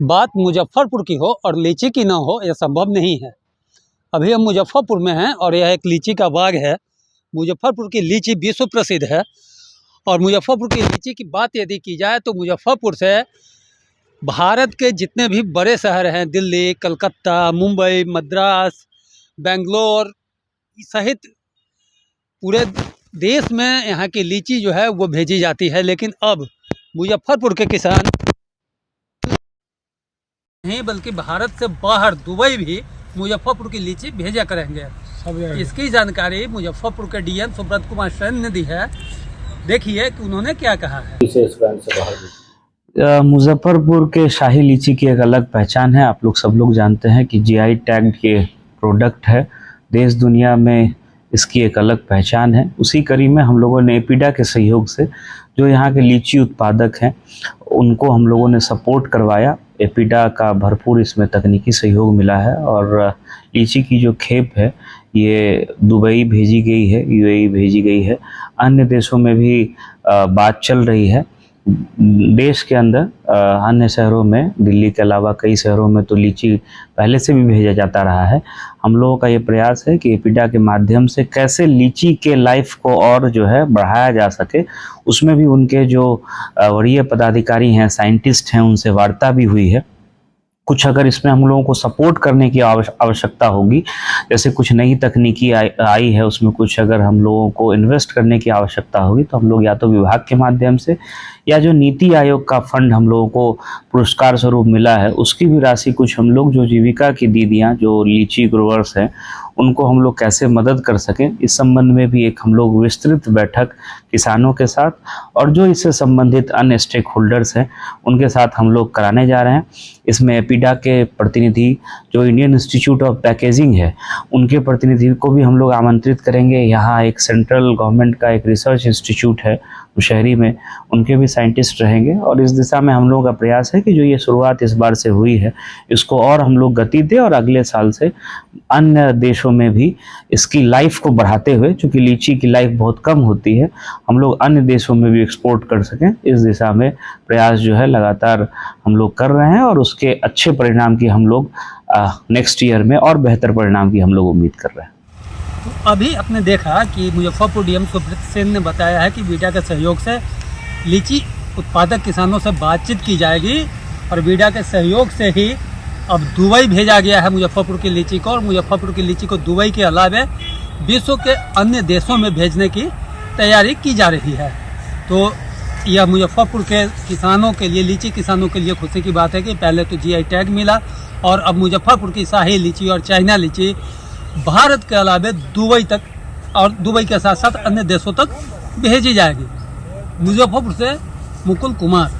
बात मुजफ्फरपुर की हो और लीची की ना हो, यह संभव नहीं है। अभी हम मुजफ्फरपुर में हैं और यह एक लीची का बाग है। मुजफ्फरपुर की लीची विश्व प्रसिद्ध है और मुजफ्फरपुर की लीची की बात यदि की जाए तो मुजफ्फरपुर से भारत के जितने भी बड़े शहर हैं, दिल्ली, कलकत्ता, मुंबई, मद्रास, बेंगलोर सहित पूरे देश में यहाँ की लीची जो है वो भेजी जाती है। लेकिन अब मुजफ्फरपुर के किसान नहीं बल्कि भारत से बाहर दुबई भी मुजफ्फरपुर की लीची भेजा करेंगे। इसकी जानकारी मुजफ्फरपुर के डीएम सुब्रत कुमार सेन ने दी है। देखिए कि उन्होंने क्या कहा है। मुजफ्फरपुर के शाही लीची की एक अलग पहचान है। आप लोग सब लोग जानते हैं कि जीआई टैग्ड ये प्रोडक्ट है। देश दुनिया में इसकी एक अलग पहचान है। उसी कड़ी में हम लोगों ने एपीडा के सहयोग से जो यहाँ के लीची उत्पादक हैं उनको हम लोगों ने सपोर्ट करवाया। एपीडा का भरपूर इसमें तकनीकी सहयोग मिला है और लीची की जो खेप है ये दुबई भेजी गई है, यूएई भेजी गई है। अन्य देशों में भी बात चल रही है। देश के अंदर अन्य शहरों में, दिल्ली के अलावा कई शहरों में तो लीची पहले से भी भेजा जाता रहा है। हम लोगों का ये प्रयास है कि एपीडा के माध्यम से कैसे लीची के लाइफ को और जो है बढ़ाया जा सके। उसमें भी उनके जो वरीय पदाधिकारी हैं, साइंटिस्ट हैं, उनसे वार्ता भी हुई है। कुछ अगर इसमें हम लोगों को सपोर्ट करने की आवश्यकता होगी, जैसे कुछ नई तकनीकी आई है, उसमें कुछ अगर हम लोगों को इन्वेस्ट करने की आवश्यकता होगी तो हम लोग या तो विभाग के माध्यम से या जो नीति आयोग का फंड हम लोगों को पुरस्कार स्वरूप मिला है उसकी भी राशि कुछ हम लोग जो जीविका की दीदियाँ जो लीची ग्रोवर्स हैं उनको हम लोग कैसे मदद कर सकें, इस संबंध में भी एक हम लोग विस्तृत बैठक किसानों के साथ और जो इससे संबंधित अन्य स्टेक होल्डर्स हैं उनके साथ हम लोग कराने जा रहे हैं। इसमें एपीडा के प्रतिनिधि जो इंडियन इंस्टीट्यूट ऑफ पैकेजिंग है उनके प्रतिनिधि को भी हम लोग आमंत्रित करेंगे। यहाँ एक सेंट्रल गवर्नमेंट का एक रिसर्च इंस्टीट्यूट है शहरी में, उनके भी साइंटिस्ट रहेंगे और इस दिशा में हम लोगों का प्रयास है कि जो ये शुरुआत इस बार से हुई है इसको और हम लोग गति दें और अगले साल से अन्य देशों में भी इसकी लाइफ को बढ़ाते हुए, चूँकि लीची की लाइफ बहुत कम होती है, हम लोग अन्य देशों में भी एक्सपोर्ट कर सकें। इस दिशा में प्रयास जो है लगातार हम लोग कर रहे हैं और उसके अच्छे परिणाम की हम लोग नेक्स्ट ईयर में और बेहतर परिणाम की हम लोग उम्मीद कर रहे हैं। तो अभी आपने देखा कि मुजफ्फरपुर डीएम सुब्रत सेन ने बताया है कि बीडा के सहयोग से लीची उत्पादक किसानों से बातचीत की जाएगी और बीडा के सहयोग से ही अब दुबई भेजा गया है मुजफ्फरपुर की लीची को और मुजफ्फरपुर की लीची को दुबई के अलावा विश्व के अन्य देशों में भेजने की तैयारी की जा रही है। तो यह मुजफ्फरपुर के किसानों के लिए, लीची किसानों के लिए खुशी की बात है कि पहले तो जीआई टैग मिला और अब मुजफ्फरपुर की शाही लीची और चाइना लीची भारत के अलावा दुबई तक और दुबई के साथ साथ अन्य देशों तक भेजी जाएगी। मुजफ्फरपुर से मुकुल कुमार।